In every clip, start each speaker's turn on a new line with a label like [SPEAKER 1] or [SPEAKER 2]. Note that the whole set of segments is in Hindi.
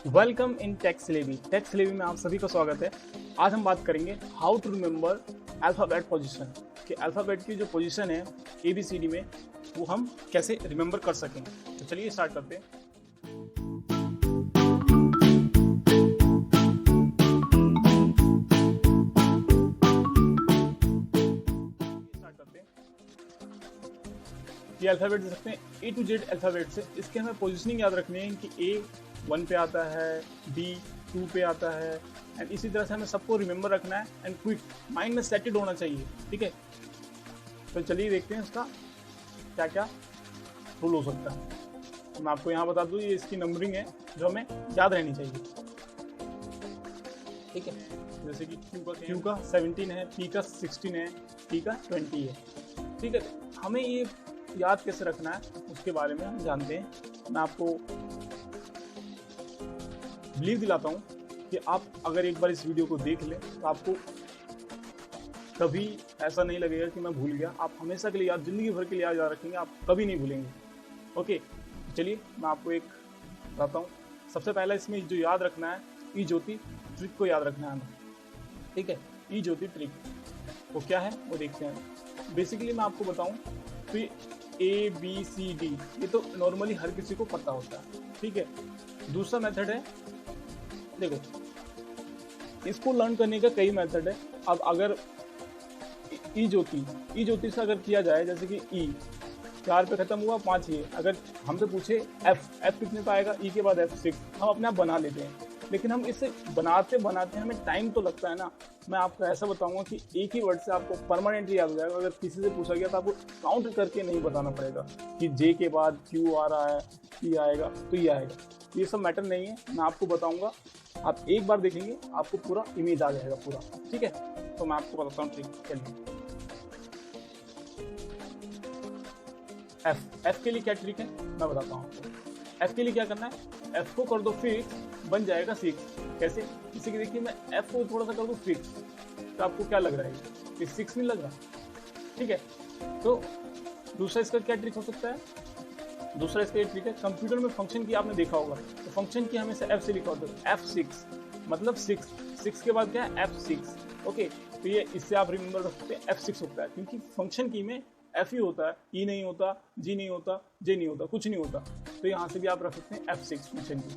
[SPEAKER 1] Welcome in टेक्सलेवी। टेक्सलेवी में आप सभी का स्वागत है। आज हम बात करेंगे how to remember alphabet position, कि अल्फ़ाबेट की जो पोजीशन है ABCD में वो हम कैसे रिमेंबर कर सकें। तो चलिए स्टार्ट करते हैं। ये अल्फ़ाबेट दे सकते हैं A to Z अल्फ़ाबेट से। इसके हमें पोजीशनिंग याद रखनी है कि A 1 पे आता है, B 2 पे आता है, एंड इसी तरह से हमें सबको रिमेंबर रखना है एंड क्विक माइंड में सेटेड होना चाहिए। ठीक है, तो चलिए देखते हैं इसका क्या क्या रूल हो सकता है। तो मैं आपको यहाँ बता दूँ, ये इसकी नंबरिंग है जो हमें याद रहनी चाहिए। ठीक है, जैसे कि Q का 17 है, P का 16 है, T का 20 है। ठीक है, हमें ये याद कैसे रखना है उसके बारे में हम जानते हैं। मैं आपको बिलीव दिलाता हूँ कि आप अगर एक बार इस वीडियो को देख लें तो आपको कभी ऐसा नहीं लगेगा कि मैं भूल गया। आप हमेशा के लिए याद, जिंदगी भर के लिए याद रखेंगे, आप कभी नहीं भूलेंगे। ओके, चलिए मैं आपको एक बताता हूँ। सबसे पहला इसमें जो याद रखना है, ई ज्योति ट्रिक को याद रखना है हमें। ठीक है, ई ज्योति ट्रिक वो क्या है वो देखते हैं। बेसिकली मैं आपको बताऊँ तो ये ABCD ये तो नॉर्मली हर किसी को पता होता है। ठीक है, दूसरा मेथड है, देखो इसको लर्न करने का कई मेथड है। अब अगर ई ज्योति से अगर किया जाए, जैसे कि ई 4 पे खत्म हुआ, 5 ये, अगर हमसे पूछे F कितने पे आएगा, ई के बाद F 6, हम अपने आप बना लेते हैं। लेकिन हम इसे बनाते बनाते हमें टाइम तो लगता है ना। मैं आपको ऐसा बताऊंगा कि एक ही वर्ड से आपको परमानेंटली याद हो जाएगा। अगर किसी से पूछा गया तो आपको काउंट करके नहीं बताना पड़ेगा कि J के बाद Q आ रहा है, E आएगा तो E आएगा। ये सब मैटर नहीं है, मैं आपको बताऊंगा। आप एक बार देखेंगे आपको पूरा इमेज आ जाएगा पूरा। ठीक है, तो मैं आपको बताता हूँ ट्रिक। चलिए F के लिए क्या ट्रिक है मैं बताता हूँ आपको। F के लिए क्या करना है, F को कर दो फिक्स, बन जाएगा 6। कैसे, किसी की देखिए मैं F को थोड़ा सा कर दूँ फिक्स, तो आपको क्या लग रहा है, ये 6 नहीं लग रहा। ठीक है, तो दूसरा इसका क्या ट्रिक हो सकता है, दूसरा इसका ये ट्रिक है, कंप्यूटर में फंक्शन की आपने देखा होगा, तो फंक्शन की हमेशा F से लिखा होता है, F6 मतलब 6 के बाद क्या है F6। ओके, तो ये इससे आप रिमेंबर रख सकते हैं F6 होता है, क्योंकि फंक्शन की में F ही होता है, E नहीं होता, G नहीं होता, J नहीं होता, कुछ नहीं होता। तो यहाँ से भी आप रख सकते हैं F6 फंक्शन की।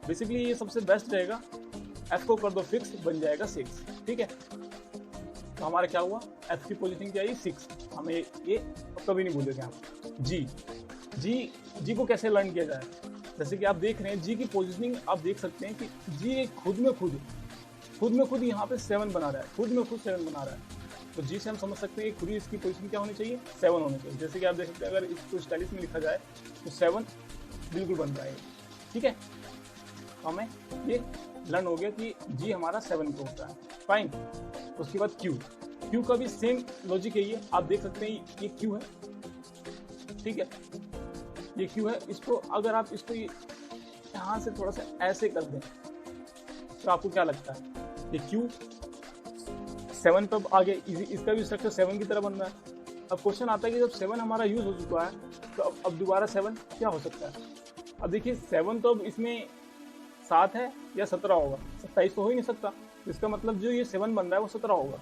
[SPEAKER 1] बेसिकली ये सबसे बेस्ट रहेगा। F को कर दो फिक्स, बन जाएगा 6। ठीक है, तो हमारा क्या हुआ, F की पोजीशन क्या है 6, हमें ये कभी नहीं भूलेंगे आप। G को कैसे लर्न किया जाए, जैसे कि आप देख रहे हैं G की पोजीशनिंग आप देख सकते हैं कि G खुद में खुद यहाँ पे 7 बना रहा है, खुद में खुद 7 बना रहा है। तो G से हम समझ सकते हैं कि खुद ही इसकी पोजीशन क्या होनी चाहिए, 7 होनी चाहिए। जैसे कि आप देख सकते हैं अगर इसको स्टाइलिश में लिखा जाए तो 7 बिल्कुल बन रहा है। ठीक है, तो हमें ये लर्न हो गया कि G हमारा 7 पे होता है। फाइन, उसके बाद Q का भी सेम लॉजिक है। ये आप देख सकते हैं ये Q है। ठीक है, ये Q है। इसको अगर आप इसको यहाँ से थोड़ा सा ऐसे कर दें तो आपको क्या लगता है, ये Q 7 पे आ गया। इसका भी स्ट्रक्चर 7 की तरह बन रहा है। अब क्वेश्चन आता है कि जब 7 हमारा यूज हो चुका है तो अब दोबारा 7 क्या हो सकता है। अब देखिए 7 तो अब इसमें 7 है या 17 होगा, 27 तो हो ही नहीं सकता। इसका मतलब जो ये 7 बन रहा है वो 17 होगा।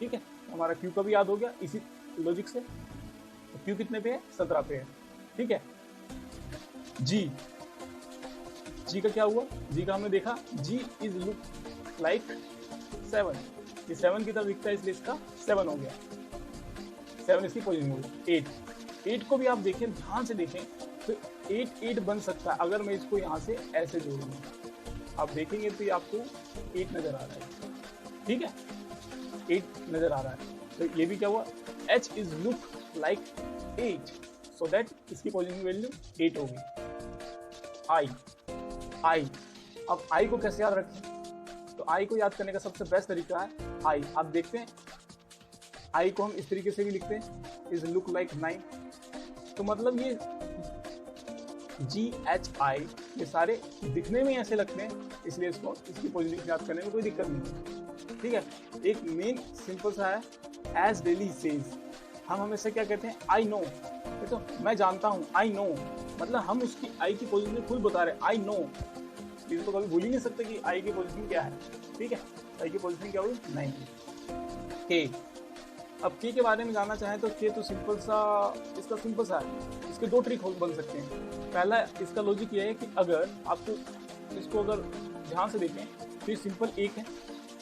[SPEAKER 1] ठीक है, हमारा Q का भी याद हो गया इसी लॉजिक से। तो Q कितने पे है, 17 पे है। ठीक है, G का क्या हुआ, G का हमने देखा G इज लुक लाइक 7, ये 7 की तरफ दिखता है इसलिए इसका 7 हो गया। 7 इसकी पोजीशन होगी। 8 को भी आप देखें, ध्यान से देखें तो 8 बन सकता है अगर मैं इसको यहाँ से ऐसे जोड़ूंगा। आप देखेंगे तो ये आपको 8 नजर आ रहा है। ठीक है, 8 नजर आ रहा है। तो ये भी क्या हुआ, H is look like 8, so that इसकी पोजीशन वैल्यू 8 होगी। I, अब I को कैसे याद रखें, तो I को याद करने का सबसे बेस्ट तरीका है I। आप देखते हैं I को हम इस तरीके से भी लिखते हैं, इज लुक लाइक 9। तो मतलब ये GHI ये सारे दिखने में ऐसे लगते हैं, इसलिए इसको इसकी पोजीशन याद करने में कोई दिक्कत नहीं है। ठीक है, एक मेन सिंपल सा है, एज डेली सेज। हम हमेशा क्या कहते हैं, आई नो, तो मैं जानता हूँ, आई नो, मतलब हम उसकी आई की पोजीशन खुद बता रहे हैं, आई नो। ये तो कभी भूल ही नहीं सकते कि आई की पोजीशन क्या है। ठीक है, आई की पोजीशन क्या हुई 9। के, अब के के बारे में जानना चाहें तो के तो सिंपल सा, इसका सिंपल सा है। इसके दो ट्रिक बन सकते हैं। पहला इसका लॉजिक ये है कि अगर आपको इसको अगर ध्यान से देखें तो ये सिंपल एक है।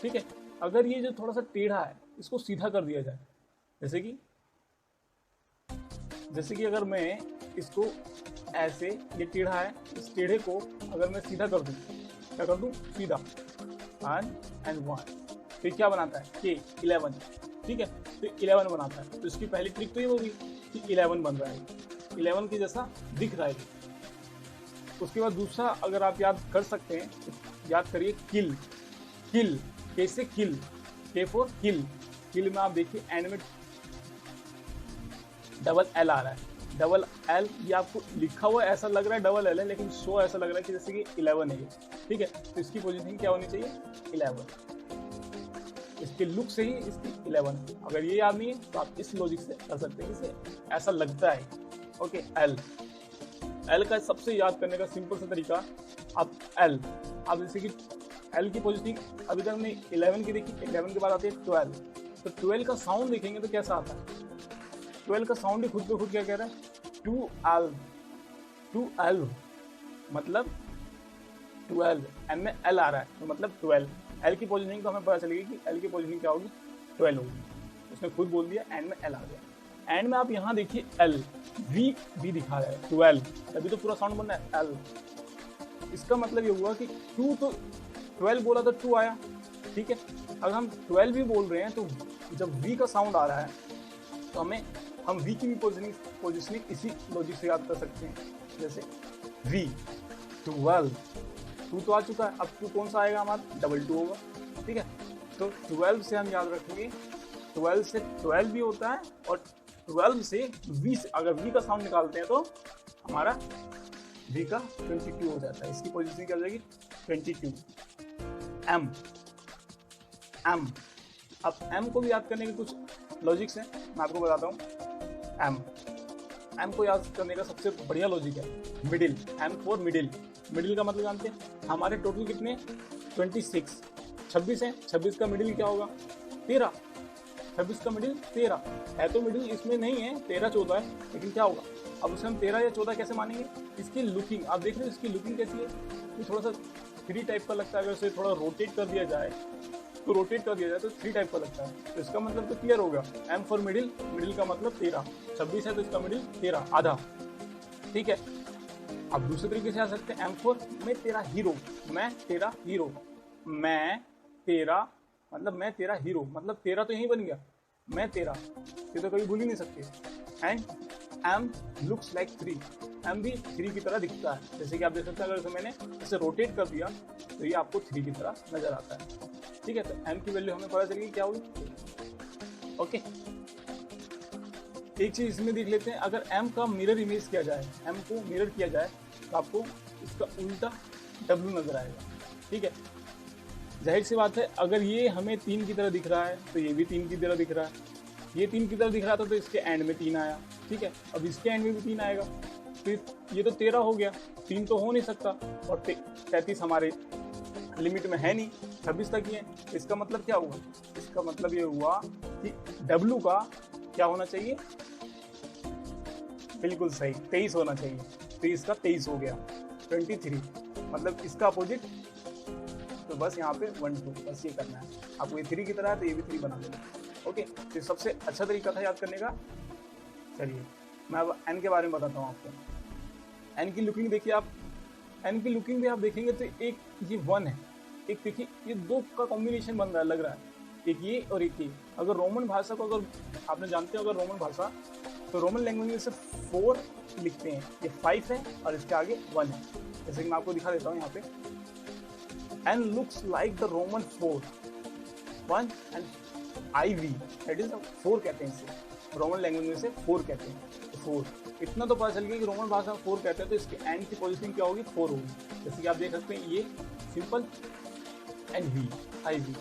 [SPEAKER 1] ठीक है, अगर ये जो थोड़ा सा टेढ़ा है इसको सीधा कर दिया जाए, जैसे कि अगर मैं इसको ऐसे, ये टेढ़ा है, इस टेढ़े को अगर मैं सीधा कर दूं, क्या कर दूं, सीधा, एंड 1, तो क्या बनाता है के 11। ठीक है, तो 11 बनाता है। तो इसकी पहली ट्रिक तो ये होगी कि 11 बन रहा है, 11 के जैसा दिख रहा है। उसके बाद दूसरा अगर आप याद कर सकते हैं तो याद करिए किल। किल कैसे, किल, के फॉर किल। किल में आप देखिए एंड में डबल एल आ रहा है। डबल एल ये आपको लिखा हुआ ऐसा लग रहा है डबल एल है, लेकिन शो ऐसा लग रहा है कि जैसे कि 11 है ये। ठीक है, तो इसकी पोजीशन क्या होनी चाहिए 11। इसके लुक से ही इसकी 11। अगर ये याद नहीं है तो आप इस लॉजिक से कर सकते हैं, इसे ऐसा लगता है। ओके, एल का सबसे याद करने का सिंपल सा तरीका, आप जैसे कि एल की पोजीशन अभी तक हमने 11 की देखी, 11 के बाद आती है 12। तो 12 का साउंड देखेंगे तो कैसा आता है। 12 का साउंड ही खुद पे खुद क्या कह रहा है, 2 मतलब 12, एम में एल आ रहा है तो मतलब 12। एल की पोजीशनिंग तो हमें पता चलेगी कि एल की पोजीशनिंग क्या होगी 12 होगी। उसने खुद बोल दिया, एंड में एल आ गया। एंड में आप यहाँ देखिए एल वी भी दिखा रहा है 12, तभी तो पूरा साउंड बन रहा है एल। इसका मतलब ये हुआ कि 2 तो 12 बोला तो 2 आया। ठीक है, अगर हम 12 भी बोल रहे हैं तो जब वी का साउंड आ रहा है तो हम वी की भी पोजीशनिंग इसी लॉजिक से याद कर सकते हैं। जैसे वी 12, 2 तो आ चुका है, अब 2 कौन सा आएगा हमारा, डबल 2 होगा। ठीक है, तो 12 से हम याद रखेंगे, 12 से 12 भी होता है, और 12 से वी से अगर वी का साउंड निकालते हैं तो हमारा वी का 22 हो जाता है। इसकी पोजीशन क्या हो जाएगी 22। एम, अब एम को भी याद करने के कुछ लॉजिक्स हैं, मैं आपको बताता हूँ। एम को याद करने का सबसे बढ़िया लॉजिक है middle. M for middle. Middle का मतलब जानते हैं, हमारे टोटल कितने 26 है। 26 का मिडिल क्या होगा 13। 26 का मिडिल 13 है, तो मिडिल इसमें नहीं है, 13 14 है, लेकिन क्या होगा, अब उसे हम 13 या 14 कैसे मानेंगे। इसकी लुकिंग आप देख रहे हो, इसकी लुकिंग कैसी है, ये थोड़ा सा 3 टाइप का लगता है। अगर उसे थोड़ा रोटेट कर दिया जाए तो 3 टाइप का लगता है। तो इसका मतलब तो क्लियर होगा, एम फॉर मिडिल, मिडिल का मतलब 13, 26 है तो इसका मिडिल 13 आधा। ठीक है, अब दूसरे तरीके से आ सकते हैं, एम फॉर मैं तेरा हीरो। मैं तेरा हीरो मतलब 13 तो यहीं बन गया, मैं तेरा, ये तो कभी भूल ही नहीं सकते। And M looks like 3, M भी 3 की तरह दिखता है। जैसे कि आप देख सकते हैं, अगर इसे मैंने इसे रोटेट कर दिया तो ये आपको 3 की तरह नजर आता है। ठीक है, तो एम की वैल्यू हमें पता चलेगी क्या होगी। ओके, एक चीज इसमें देख लेते हैं, अगर एम का मिरर इमेज किया जाए, एम को मिरर किया जाए तो आपको इसका उल्टा डब्ल्यू नजर आएगा। ठीक है, जाहिर सी बात है, अगर ये हमें 3 की तरह दिख रहा है तो ये भी 3 की तरह दिख रहा है। ये 3 की तरह दिख रहा था तो इसके एंड में 3 आया। ठीक है, अब इसके एंड में भी 3 आएगा, तो ये तो 13 हो गया, 3 तो हो नहीं सकता, और 33 हमारे लिमिट में है नहीं, 26 तक ही है। इसका मतलब क्या हुआ, इसका मतलब ये हुआ कि W का क्या होना चाहिए, बिल्कुल सही 23 होना चाहिए। तो इसका 23 हो गया, 23 मतलब इसका अपोजिट। तो बस यहाँ पे 1 2 बस ये करना है आपको। ये 3 की तरह है तो ये भी 3 बना देना। ओके, तो सबसे अच्छा तरीका था याद करने का। चलिए मैं अब एन के बारे में बताता हूँ आपको। एन की लुकिंग देखिए आप, एन की लुकिंग भी आप देखेंगे तो एक ये 1 है, एक देखिए ये 2 का कॉम्बिनेशन बन रहा है, लग रहा है, एक ये और एक ये। अगर रोमन भाषा को, अगर आपने जानते हो अगर रोमन भाषा, तो रोमन लैंग्वेज में से 4 लिखते हैं, ये 5 है और इसके आगे 1 है। जैसे कि मैं आपको दिखा देता हूँ यहाँ पे, N looks like the Roman 4 1 and IV, that is 4 कहते हैं इसे, रोमन लैंग्वेज में से 4 कहते हैं। तो 4 इतना तो पता चल गया कि रोमन भाषा में 4 कहते हैं, तो इसके एंड की पोजीशन क्या होगी 4 होगी। जैसे कि आप देख सकते हैं, ये सिंपल NV IV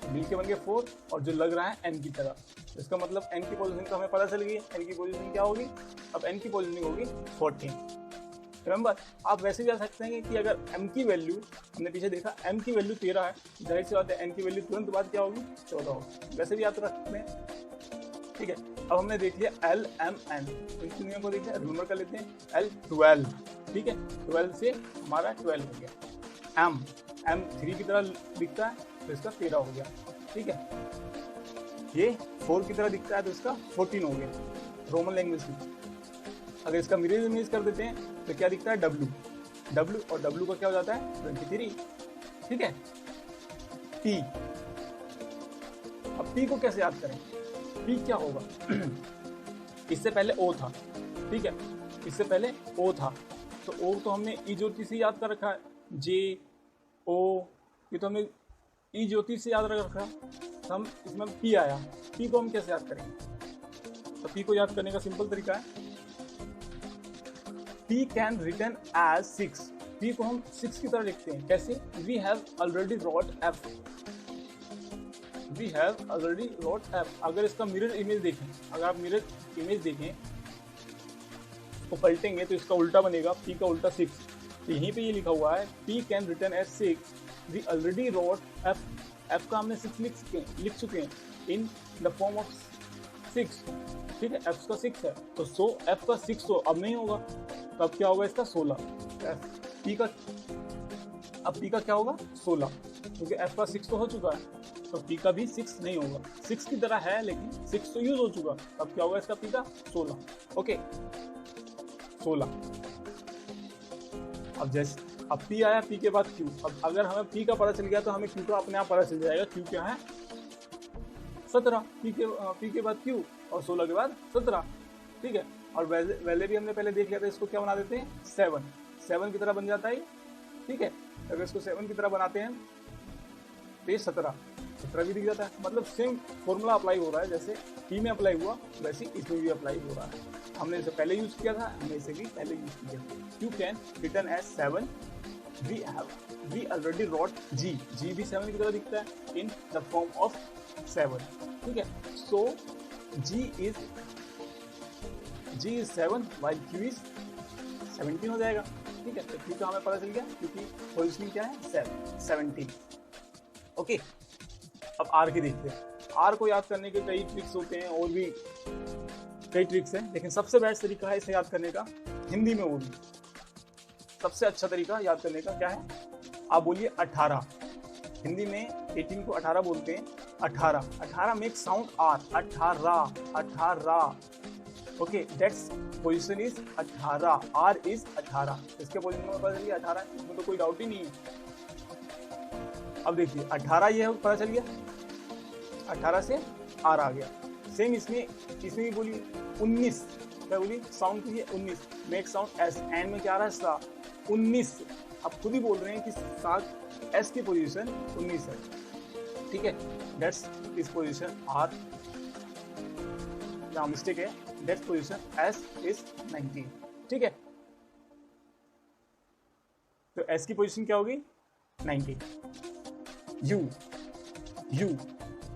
[SPEAKER 1] मिल के बन गया 4, और जो लग रहा है N की तरह, इसका मतलब N की पोजीशन तो हमें पता चल गई है। N की पोजीशन क्या होगी, अब N की पोजीशन होगी 14। रिमेंबर, आप वैसे भी आ सकते हैं कि अगर m की वैल्यू, हमने पीछे देखा m की वैल्यू 13 है, जाहिर सी बात है n की वैल्यू तुरंत बाद क्या होगी, 14 होगी, वैसे भी याद रख सकते हैं। ठीक है, अब हमने देख लिया L M N, इस दुनिया को देख लिया, रिमेंबर कर लेते हैं L 12, ठीक है, 12 से हमारा 12 हो गया। M 3 की तरह दिखता है तो इसका 13 हो गया, ठीक है। ये 4 की तरह दिखता है तो इसका 14 हो गया रोमन लैंग्वेज में। अगर इसका मिरर इमेज कर देते हैं तो क्या दिखता है, W और W का क्या हो जाता है 23, ठीक है। P, अब P को कैसे याद करें, P क्या होगा इससे पहले O था, ठीक है, इससे पहले O था, तो O तो हमने ई ज्योति से याद कर रखा है, J O, ये तो हमने ई ज्योति से याद रख रखा, तो हम इसमें P आया, P को हम कैसे याद करेंगे, तो P को याद करने का सिंपल तरीका है, P can written as 6, P को हम 6 की तरह लिखते हैं, कैसे, we have already wrote F, we have already wrote F। अगर इसका मिरर इमेज देखें, अगर आप मिरर इमेज देखें तो पलटेंगे तो इसका उल्टा बनेगा, P का उल्टा 6, तो यहीं पे ये लिखा हुआ है P can written as 6, we already wrote F, F का हमने 6 लिख चुके हैं इन द फॉर्म ऑफ 6, ठीक है, F का 6 है, तो सो F का 6 तो अब नहीं होगा, तो अब क्या होगा इसका 16, P का, अब P का क्या होगा 16, क्योंकि F का 6 तो हो चुका है, तो P का भी 6 नहीं होगा, 6 की तरह है लेकिन 6 तो यूज हो चुका, अब क्या होगा इसका P का 16, ओके 16। अब P आया, P के बाद Q, अब अगर हमें P का पता चल गया तो हमें Q का अपने आप पता चल जाएगा, Q क्या है 17, P के बाद Q और 16 के बाद 17, ठीक है। और वैले भी हमने पहले देख लिया था, इसको क्या बना देते हैं 7 की तरह बन जाता है, ठीक है, अगर इसको 7 की तरह बनाते हैं तो ये 17 भी दिख जाता है, मतलब सेम फॉर्मूला अप्लाई हो रहा है, जैसे P में अप्लाई हुआ वैसे इसमें भी अप्लाई हो रहा है, हमने इसे पहले यूज किया था, हमने इसे भी पहले यूज किया। Q can written as 7, we already wrote G भी 7 की तरह दिखता है इन द फॉर्म ऑफ 7, ठीक है, सो G is 7 while Q is 17 हो जाएगा, ठीक है, तो Q का हमें पता चल गया क्योंकि पोजीशनिंग क्या है 17, ओके। अब R की देखते हैं, R को याद करने के कई ट्रिक्स होते हैं, और भी कई ट्रिक्स हैं, लेकिन सबसे बेस्ट तरीका है इसे याद करने का हिंदी में, वो भी सबसे अच्छा तरीका याद करने का क्या है, आप बोलिए 18, हिंदी में 18 को 18 बोलते हैं, 18 make sound R, 18, okay, that's position is 18, R is 18, इसके पोजीशन में पता चल गया 18, इसमें तो कोई डाउट ही नहीं है। अब देखिए 18 ये पता चल गया, 18 से R आ गया, सेम इसमें भी बोलिए 19, क्या बोलिए साउंड कीजिए 19, मेक साउंड S, एंड में क्या आ रहा है सा 19, आप खुद ही बोल रहे हैं कि साथ S की पोजीशन 19 है, ठीक है, दैट्स इस पोजीशन R, जहाँ मिस्टेक है, दैट्स पोजीशन S इज 19, ठीक है, तो S की पोजीशन क्या होगी 19। U,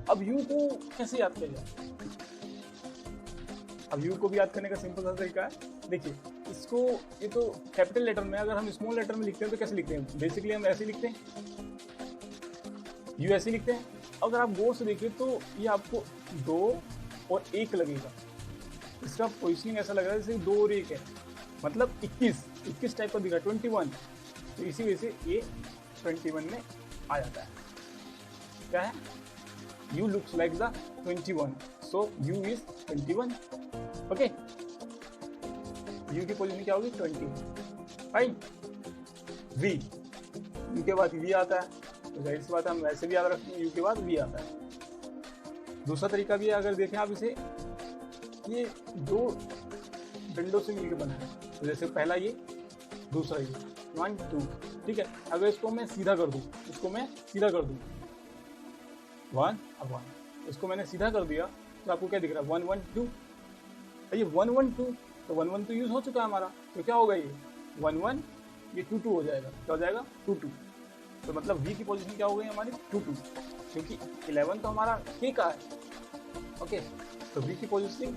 [SPEAKER 1] अब U को कैसे याद किया जाए, अब U को भी याद करने का सिंपल सा तरीका है, देखिए इसको, ये तो कैपिटल लेटर में, अगर हम स्मॉल लेटर में लिखते हैं तो कैसे लिखते हैं, बेसिकली हम ऐसे लिखते हैं, U ऐसे लिखते हैं। अगर आप गौर से देखिए तो ये आपको 2 और 1 लगेगा, इसका पोजिशनिंग ऐसा लग रहा है जैसे 2 और 1 है, मतलब 21 टाइप का दिख रहा है, 21, तो इसी वजह से ये 21 में आ जाता है, क्या है, U looks like the 21, so U is 21, okay, U की पोजीशन क्या होगी 20, फाइन। V, U के बाद V आता है, तो जाहिर सी बात है हम वैसे भी याद रखते हैं, U के बाद V आता है। दूसरा तरीका भी है, अगर देखें आप इसे, ये 2 डंडों से मिलकर बना है, तो जैसे पहला ये, दूसरा ये, 1 2, ठीक है, अगर इसको मैं सीधा कर दूं, 1 अब 1, इसको मैंने सीधा कर दिया तो आपको क्या दिख रहा है 1 1 2, ये 1 1 2, तो 1 1 तो यूज हो चुका है हमारा, तो क्या होगा ये 1 1, ये 2 2 हो जाएगा, क्या हो जाएगा 2 2, तो मतलब V की पोजीशन क्या हो गई हमारी 2 2, क्योंकि 11 तो हमारा K का है, ओके, तो V की पोजीशन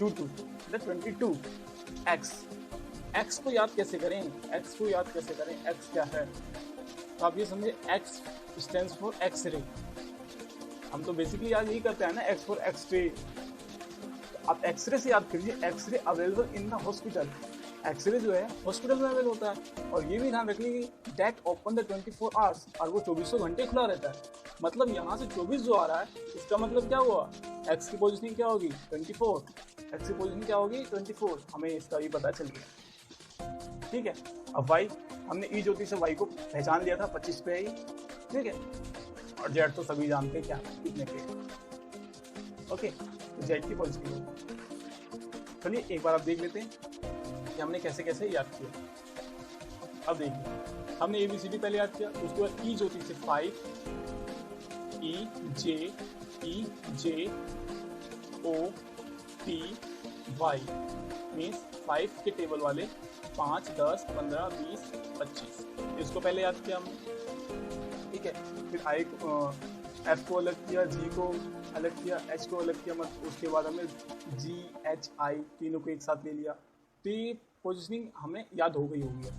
[SPEAKER 1] 2 2, 22 X, एक्स को याद कैसे करें, एक्स को याद कैसे करें, एक्स क्या है, तो आप ये समझे एक्स स्टैंड्स फॉर एक्सरे। हम तो बेसिकली याद यही करते हैं ना, एक्स फॉर एक्सरे। तो आप एक्सरे से याद कीजिए, x ray available in the hospital. X ray जो है हॉस्पिटल में अवेलेबल होता है। और ये भी ध्यान रखिए कि डेट ओपन द 24 आवर्स, और वो 24 घंटे खुला रहता है। मतलब यहाँ से 24 जो आ रहा है, इसका मतलब क्या हुआ, एक्स की पोजीशनिंग क्या होगी 24, एक्स की पोजीशनिंग क्या होगी 24, हमें इसका भी पता चल गया। ठीक है, अब वाई, हमने ई ज्योति से वाई को पहचान लिया था 25 पे ही, ठीक है। और जेड तो सभी जानते हैं क्या है, कितने पे। ओके, तो जेड की पोजीशनिंग होगी। चलिए एक बार आप देख लेते हैं कि हमने कैसे कैसे याद किया। अब देखिए, हमने ABCD पहले याद किया, उसके बाद ई ज्योति से 5, ई जे ओ पी वाई, मीन्स 5 के टेबल वाले 5, 10, 15, 20, 25, इसको पहले याद किया हमने। ठीक है, फिर आई एफ को अलग किया, जी को अलग किया, एच को अलग किया, मतलब उसके बाद हमने जी एच आई तीनों को एक साथ ले लिया। तो ये पोजिशनिंग हमें याद हो गई होगी।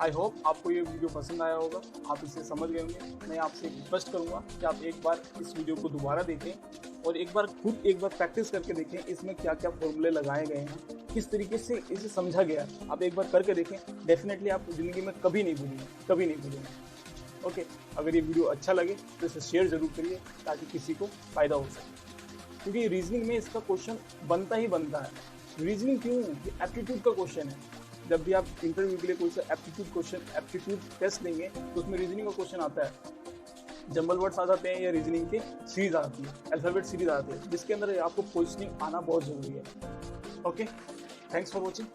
[SPEAKER 1] आई होप आपको ये वीडियो पसंद आया होगा, आप इसे समझ गए होंगे। मैं आपसे रिक्वेस्ट करूंगा कि आप एक बार इस वीडियो को दोबारा देखें और एक बार प्रैक्टिस करके देखें, इसमें क्या क्या फॉर्मूले लगाए गए हैं, किस तरीके से इसे समझा गया है। आप एक बार करके देखें, डेफिनेटली आप ज़िंदगी में कभी नहीं भूलेंगे। ओके, अगर ये वीडियो अच्छा लगे तो इसे शेयर जरूर करिए ताकि किसी को फ़ायदा हो सके, क्योंकि रीजनिंग में इसका क्वेश्चन बनता ही बनता है। रीजनिंग क्यों, ये एप्टीट्यूड का क्वेश्चन है। जब भी आप इंटरव्यू के लिए कोई सा एप्टीट्यूड टेस्ट देंगे तो उसमें रीजनिंग का क्वेश्चन आता है। जंबल वर्ड्स आ जाते हैं या रीजनिंग की सीरीज आती है, अल्फाबेट सीरीज आती है, जिसके अंदर आपको पोजिशनिंग आना बहुत जरूरी है। Okay, thanks for watching.